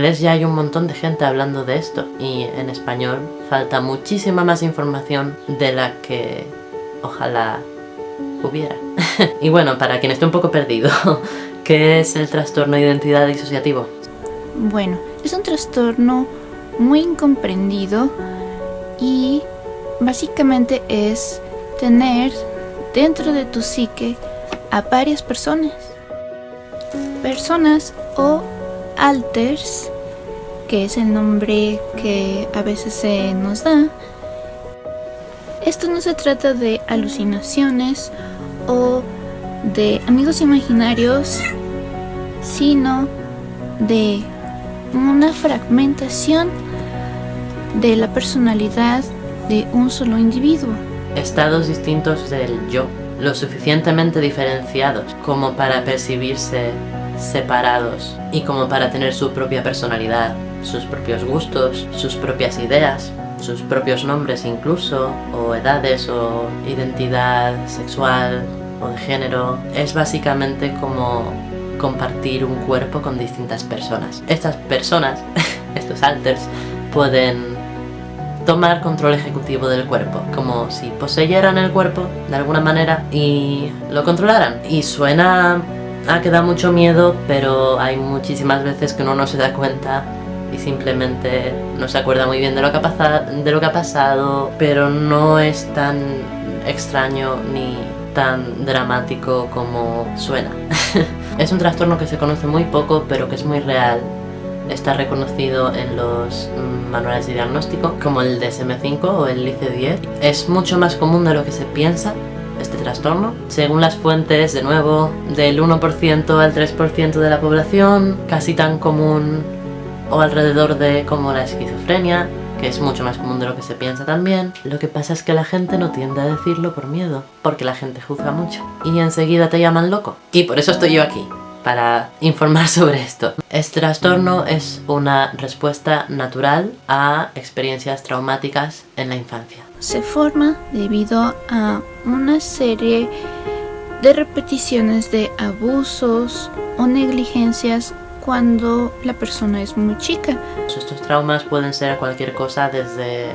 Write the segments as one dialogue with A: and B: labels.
A: inglés ya hay un montón de gente hablando de esto y en español falta muchísima más información de la que ojalá hubiera. Y bueno, para quien esté un poco perdido, ¿qué es el trastorno de identidad disociativo?
B: Bueno, es un trastorno muy incomprendido y básicamente es tener dentro de tu psique a varias personas o alters, que es el nombre que a veces se nos da. Esto no se trata de alucinaciones o de amigos imaginarios, sino de una fragmentación de la personalidad de un solo individuo.
A: Estados distintos del yo, lo suficientemente diferenciados como para percibirse separados y como para tener su propia personalidad, sus propios gustos, sus propias ideas, sus propios nombres incluso, o edades o identidad sexual o de género. Es básicamente como compartir un cuerpo con distintas personas. Estas personas, estos alters, pueden tomar control ejecutivo del cuerpo, como si poseyeran el cuerpo de alguna manera y lo controlaran. Y suena a que da mucho miedo, pero hay muchísimas veces que uno no se da cuenta y simplemente no se acuerda muy bien de lo que ha pasado, pero no es tan extraño ni tan dramático como suena. Es un trastorno que se conoce muy poco, pero que es muy real. Está reconocido en los manuales de diagnóstico, como el DSM-5 o el ICD-10. Es mucho más común de lo que se piensa este trastorno. Según las fuentes, de nuevo, del 1% al 3% de la población, casi tan común o alrededor de como la esquizofrenia, que es mucho más común de lo que se piensa también. Lo que pasa es que la gente no tiende a decirlo por miedo, porque la gente juzga mucho y enseguida te llaman loco. Y por eso estoy yo aquí, para informar sobre esto. Este trastorno es una respuesta natural a experiencias traumáticas en la infancia.
B: Se forma debido a una serie de repeticiones de abusos o negligencias cuando la persona es muy chica.
A: Estos traumas pueden ser cualquier cosa, desde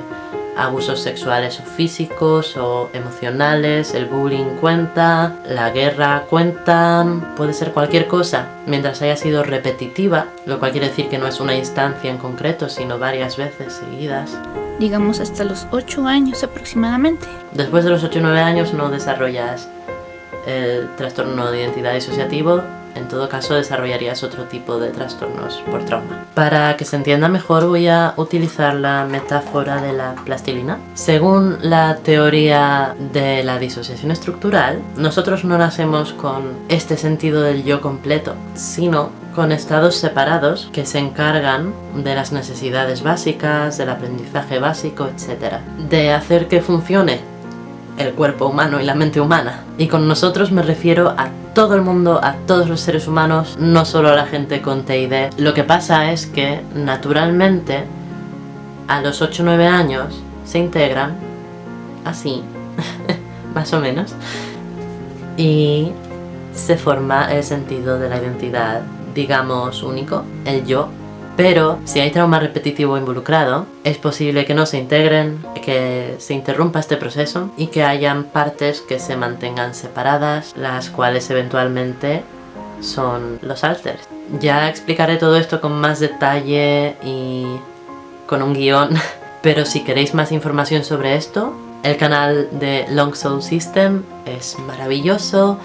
A: abusos sexuales o físicos o emocionales, el bullying cuenta, la guerra cuenta, puede ser cualquier cosa mientras haya sido repetitiva, lo cual quiere decir que no es una instancia en concreto, sino varias veces seguidas.
B: Digamos hasta los 8 años aproximadamente.
A: Después de los 8 o 9 años no desarrollas el trastorno de identidad disociativo. En todo caso desarrollarías otro tipo de trastornos por trauma. Para que se entienda mejor voy a utilizar la metáfora de la plastilina. Según la teoría de la disociación estructural, nosotros no nacemos con este sentido del yo completo, sino con estados separados que se encargan de las necesidades básicas, del aprendizaje básico, etc. De hacer que funcione el cuerpo humano y la mente humana. Y con nosotros me refiero a todo el mundo, a todos los seres humanos, no solo a la gente con TID. Lo que pasa es que, naturalmente, a los 8 o 9 años se integran así, más o menos, y se forma el sentido de la identidad, digamos, único, el yo. Pero si hay trauma repetitivo involucrado, es posible que no se integren, que se interrumpa este proceso y que hayan partes que se mantengan separadas, las cuales eventualmente son los alters. Ya explicaré todo esto con más detalle y con un guión, pero si queréis más información sobre esto, el canal de Long Soul System es maravilloso,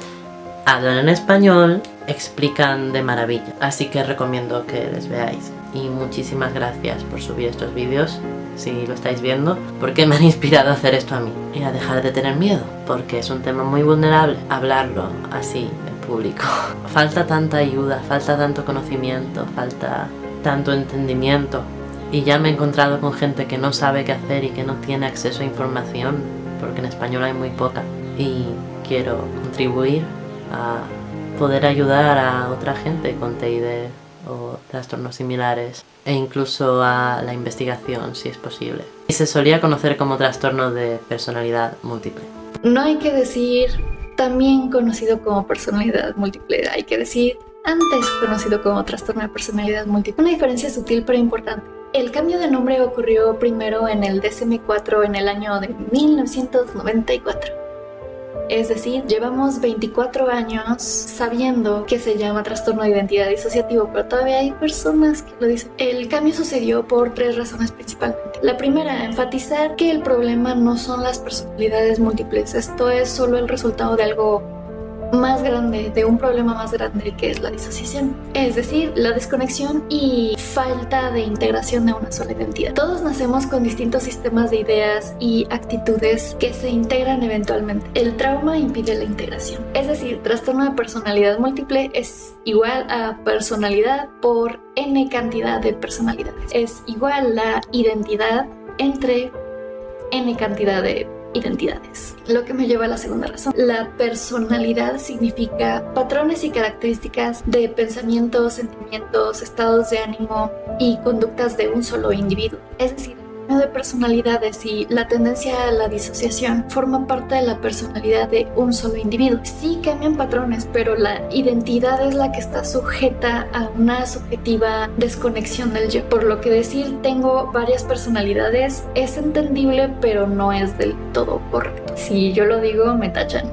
A: hablan en español, explican de maravilla, así que recomiendo que les veáis. Y muchísimas gracias por subir estos vídeos, si lo estáis viendo, porque me han inspirado a hacer esto a mí y a dejar de tener miedo, porque es un tema muy vulnerable hablarlo así en público. Falta tanta ayuda, falta tanto conocimiento, falta tanto entendimiento, y ya me he encontrado con gente que no sabe qué hacer y que no tiene acceso a información, porque en español hay muy poca, y quiero contribuir a poder ayudar a otra gente con TID o trastornos similares, e incluso a la investigación si es posible. Y se solía conocer como trastorno de personalidad múltiple.
C: No hay que decir también conocido como personalidad múltiple, hay que decir antes conocido como trastorno de personalidad múltiple. Una diferencia sutil pero importante. El cambio de nombre ocurrió primero en el DSM-4 en el año de 1994. Es decir, llevamos 24 años sabiendo que se llama trastorno de identidad disociativo, pero todavía hay personas que lo dicen. El cambio sucedió por 3 razones principalmente. La primera, enfatizar que el problema no son las personalidades múltiples. Esto es solo el resultado de algo más grande, de un problema más grande que es la disociación, es decir, la desconexión y falta de integración de una sola identidad. Todos nacemos con distintos sistemas de ideas y actitudes que se integran eventualmente. El trauma impide la integración, es decir, trastorno de personalidad múltiple es igual a personalidad por n cantidad de personalidades, es igual la identidad entre n cantidad de identidades. Lo que me lleva a la segunda razón. La personalidad significa patrones y características de pensamientos, sentimientos, estados de ánimo y conductas de un solo individuo. Es decir, de personalidades y la tendencia a la disociación forma parte de la personalidad de un solo individuo. Sí cambian patrones, pero la identidad es la que está sujeta a una subjetiva desconexión del yo. Por lo que decir tengo varias personalidades es entendible, pero no es del todo correcto. Si yo lo digo, me tachan.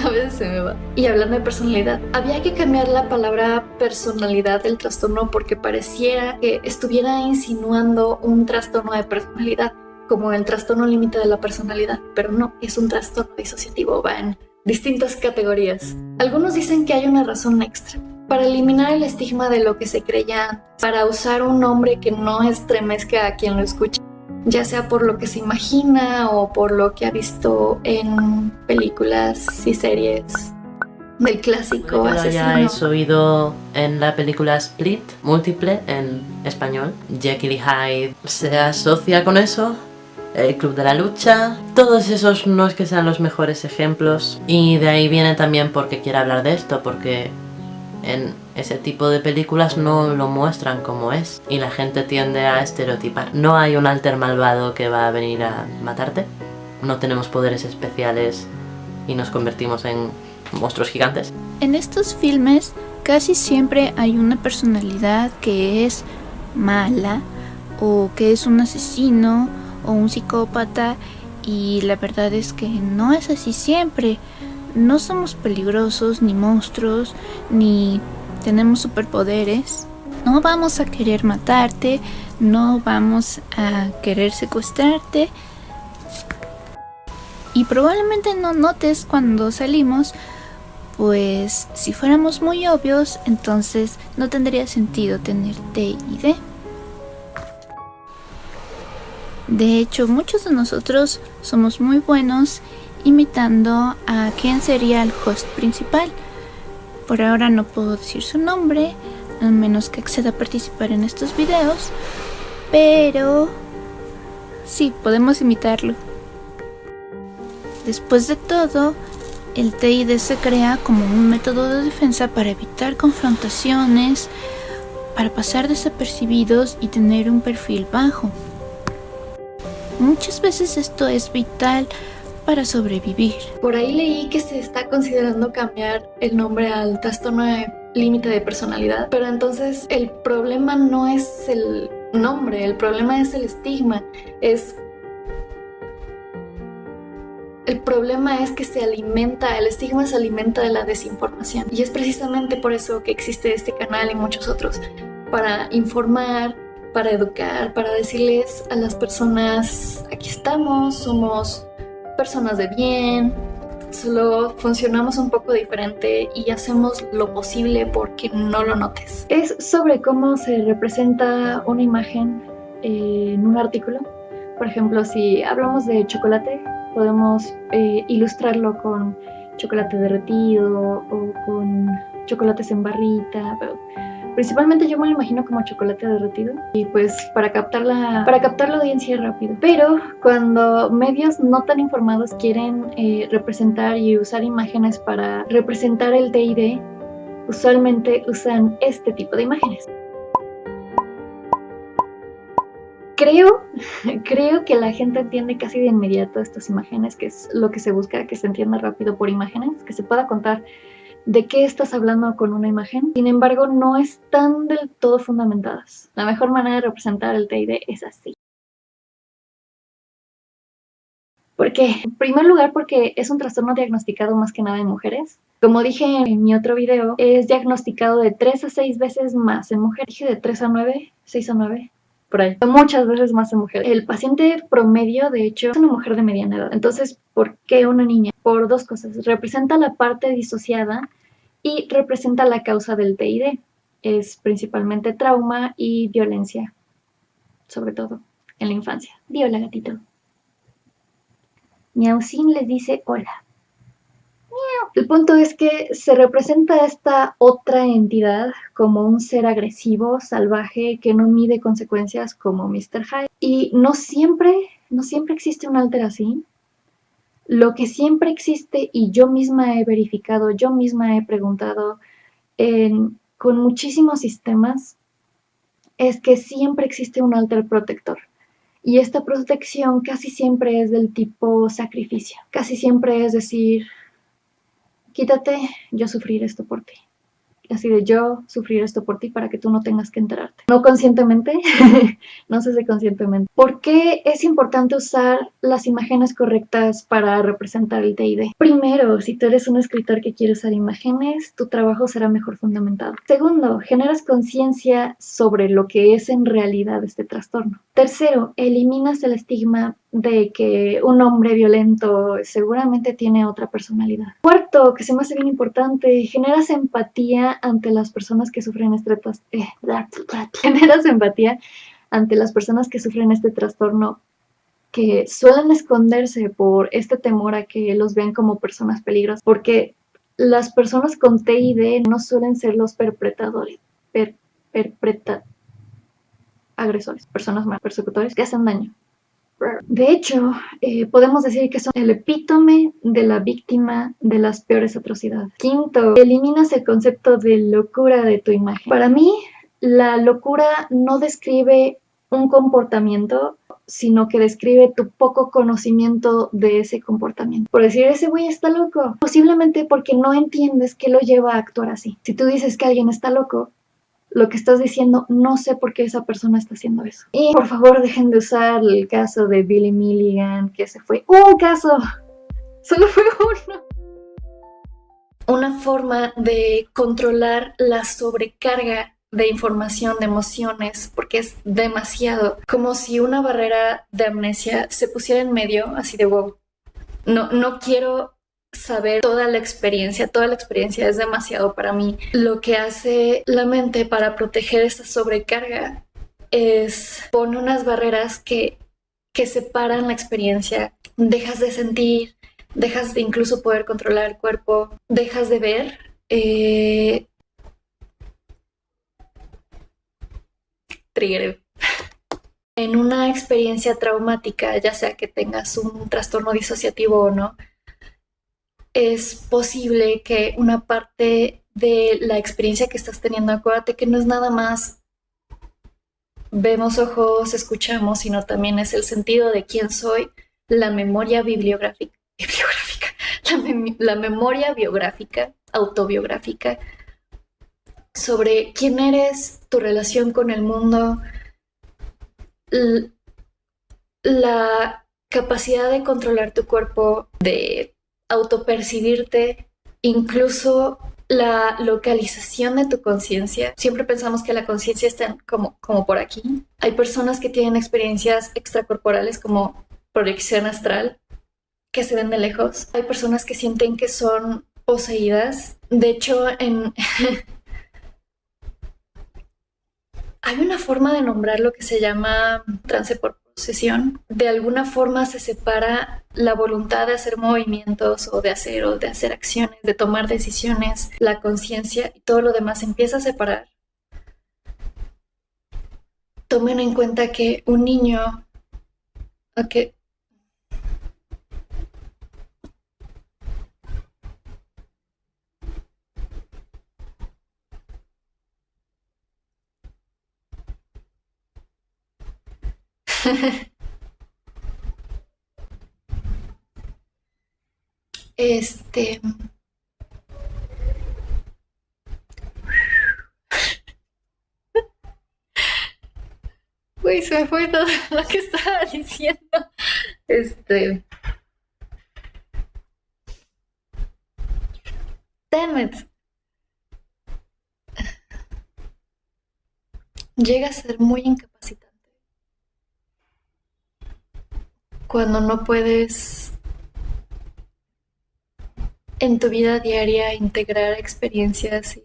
C: A veces se me va. Y hablando de personalidad, había que cambiar la palabra personalidad del trastorno porque pareciera que estuviera insinuando un trastorno de personalidad, como el trastorno límite de la personalidad, pero no, es un trastorno disociativo, va en distintas categorías. Algunos dicen que hay una razón extra, para eliminar el estigma de lo que se creía antes, para usar un nombre que no estremezca a quien lo escuche, ya sea por lo que se imagina o por lo que ha visto en películas y series del clásico
A: que lo
C: asesino.
A: hayáis oído en la película Split, múltiple en español. Jekyll y Hyde se asocia con eso. El Club de la Lucha. Todos esos no es que sean los mejores ejemplos. Y de ahí viene también porque quiero hablar de esto, porque en ese tipo de películas no lo muestran como es y la gente tiende a estereotipar. No hay un alter malvado que va a venir a matarte, no tenemos poderes especiales y nos convertimos en monstruos gigantes.
B: En estos filmes casi siempre hay una personalidad que es mala o que es un asesino o un psicópata, y la verdad es que no es así siempre. No somos peligrosos, ni monstruos, ni tenemos superpoderes. No vamos a querer matarte, no vamos a querer secuestrarte. Y probablemente no notes cuando salimos, pues si fuéramos muy obvios, entonces no tendría sentido tener TID. De hecho, muchos de nosotros somos muy buenos imitando a quien sería el host principal. Por ahora no puedo decir su nombre, a menos que acceda a participar en estos videos, pero sí, podemos imitarlo. Después de todo, el TID se crea como un método de defensa para evitar confrontaciones, para pasar desapercibidos y tener un perfil bajo. Muchas veces esto es vital para sobrevivir.
C: Por ahí leí que se está considerando cambiar el nombre al trastorno de límite de personalidad, pero entonces el problema no es el nombre, el problema es el estigma. El problema es que el estigma se alimenta de la desinformación, y es precisamente por eso que existe este canal y muchos otros, para informar, para educar, para decirles a las personas, aquí estamos, somos personas de bien, solo funcionamos un poco diferente y hacemos lo posible porque no lo notes. Es sobre cómo se representa una imagen en un artículo. Por ejemplo, si hablamos de chocolate, podemos ilustrarlo con chocolate derretido o con chocolates en barrita, pero principalmente yo me lo imagino como chocolate derretido, y pues para captar la audiencia rápido. Pero cuando medios no tan informados quieren representar y usar imágenes para representar el TID, usualmente usan este tipo de imágenes. Creo que la gente entiende casi de inmediato estas imágenes, que es lo que se busca, que se entienda rápido por imágenes, que se pueda contar de qué estás hablando con una imagen. Sin embargo, no están del todo fundamentadas. La mejor manera de representar el TID es así. ¿Por qué? En primer lugar, porque es un trastorno diagnosticado más que nada en mujeres. Como dije en mi otro video, es diagnosticado de 3 a 6 veces más en mujeres. Dije de 3 a 9, 6 a 9, por ahí. Muchas veces más en mujeres. El paciente promedio, de hecho, es una mujer de mediana edad. Entonces, ¿por qué una niña? Por dos cosas. Representa la parte disociada y representa la causa del TID. Es principalmente trauma y violencia, sobre todo en la infancia. Viola, gatito. Miaucín les dice hola. Miau. El punto es que se representa a esta otra entidad como un ser agresivo, salvaje, que no mide consecuencias como Mr. Hyde. Y no siempre existe un alter así. Lo que siempre existe, y yo misma he verificado, yo misma he preguntado con muchísimos sistemas, es que siempre existe un alter protector. Y esta protección casi siempre es del tipo sacrificio. Casi siempre es decir, quítate, yo sufriré esto por ti. Así de yo sufrir esto por ti para que tú no tengas que enterarte. No conscientemente, no sé si conscientemente. ¿Por qué es importante usar las imágenes correctas para representar el TID? Primero, si tú eres un escritor que quiere usar imágenes, tu trabajo será mejor fundamentado. Segundo, generas conciencia sobre lo que es en realidad este trastorno. Tercero, eliminas el estigma de que un hombre violento seguramente tiene otra personalidad. Cuarto, que se me hace bien importante, generas empatía ante las personas que sufren generas empatía ante las personas que sufren este trastorno, que suelen esconderse por este temor a que los vean como personas peligrosas, porque las personas con TID no suelen ser los perpetradores, agresores, personas más persecutores que hacen daño. De hecho, podemos decir que son el epítome de la víctima de las peores atrocidades. Quinto, eliminas el concepto de locura de tu imagen. Para mí, la locura no describe un comportamiento, sino que describe tu poco conocimiento de ese comportamiento. Por decir, ese güey está loco, posiblemente porque no entiendes qué lo lleva a actuar así. Si tú dices que alguien está loco, lo que estás diciendo, no sé por qué esa persona está haciendo eso. Y por favor dejen de usar el caso de Billy Milligan, que se fue un caso, solo fue uno. Una forma de controlar la sobrecarga de información, de emociones, porque es demasiado, como si una barrera de amnesia se pusiera en medio, así de wow, no quiero saber toda la experiencia es demasiado para mí. Lo que hace la mente para proteger esta sobrecarga es poner unas barreras que separan la experiencia. Dejas de sentir, dejas de incluso poder controlar el cuerpo, dejas de ver. Trigger. En una experiencia traumática, ya sea que tengas un trastorno disociativo o no, es posible que una parte de la experiencia que estás teniendo, acuérdate que no es nada más vemos ojos, escuchamos, sino también es el sentido de quién soy, la memoria la memoria biográfica, autobiográfica, sobre quién eres, tu relación con el mundo, la capacidad de controlar tu cuerpo, de autopercibirte, incluso la localización de tu conciencia. Siempre pensamos que la conciencia está como por aquí. Hay personas que tienen experiencias extracorporales como proyección astral, que se ven de lejos. Hay personas que sienten que son poseídas. De hecho, hay una forma de nombrar lo que se llama trance por posesión. De alguna forma se separa la voluntad de hacer movimientos o de hacer acciones, de tomar decisiones, la conciencia y todo lo demás se empieza a separar. Tomen en cuenta que un niño... Okay. Güey, se me fue todo lo que estaba diciendo. Damn it. Llega a ser muy incapacitante cuando no puedes en tu vida diaria integrar experiencias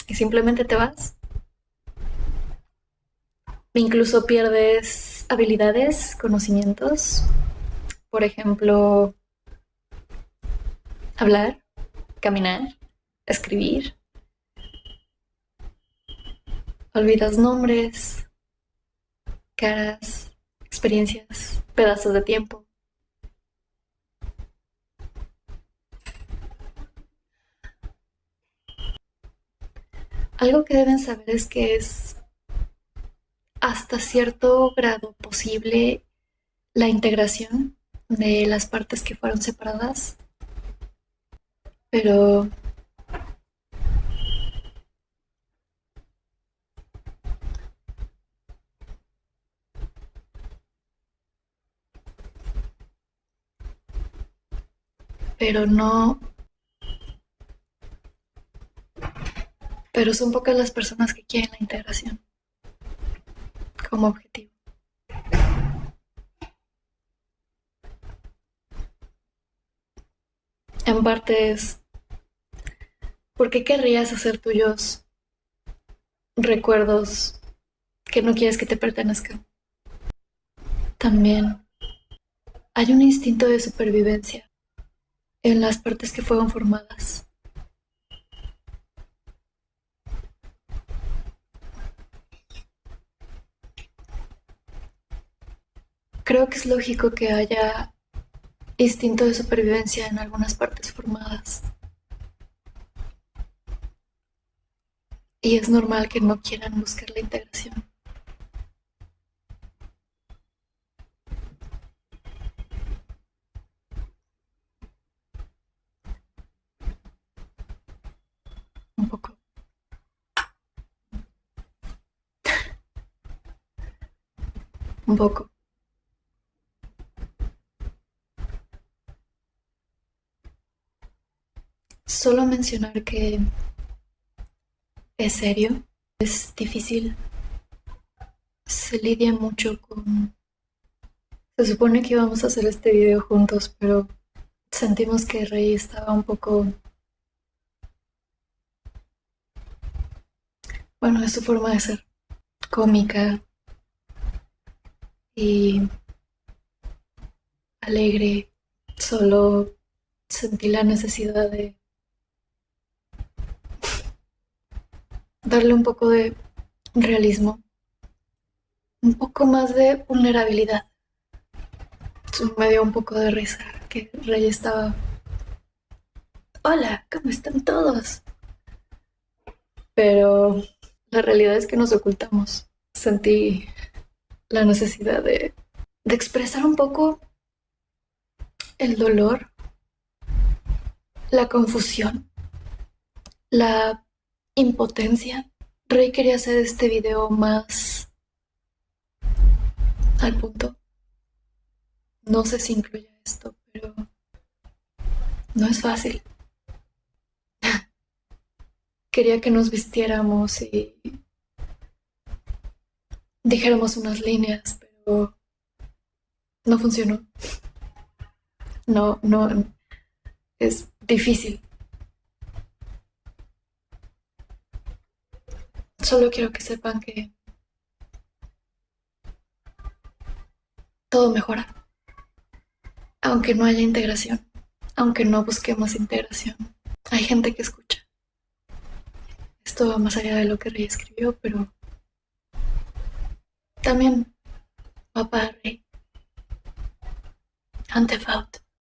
C: y simplemente te vas. Incluso pierdes habilidades, conocimientos. Por ejemplo, hablar, caminar, escribir. Olvidas nombres, caras, experiencias, pedazos de tiempo. Algo que deben saber es que es hasta cierto grado posible la integración de las partes que fueron separadas, pero no, pero son pocas las personas que quieren la integración como objetivo. En parte es, ¿por qué querrías hacer tuyos recuerdos que no quieres que te pertenezcan? También hay un instinto de supervivencia en las partes que fueron formadas. Creo que es lógico que haya instinto de supervivencia en algunas partes formadas. Y es normal que no quieran buscar la integración. Un poco. Un poco. Solo mencionar que es serio, es difícil, se lidia mucho con... Se supone que íbamos a hacer este video juntos, pero sentimos que Rey estaba un poco... Bueno, es su forma de ser, cómica y alegre. Solo sentí la necesidad de darle un poco de realismo, un poco más de vulnerabilidad. Me dio un poco de risa que Rey estaba... Hola, ¿cómo están todos? Pero la realidad es que nos ocultamos. Sentí la necesidad de expresar un poco el dolor, la confusión, la impotencia. Rey quería hacer este video más al punto. No sé si incluye esto, pero no es fácil. Quería que nos vistiéramos y dijéramos unas líneas, pero no funcionó. No, es difícil. Solo quiero que sepan que todo mejora. Aunque no haya integración, aunque no busquemos integración, hay gente que escucha. Esto va más allá de lo que Rey escribió, pero también va para Rey. Antefaut.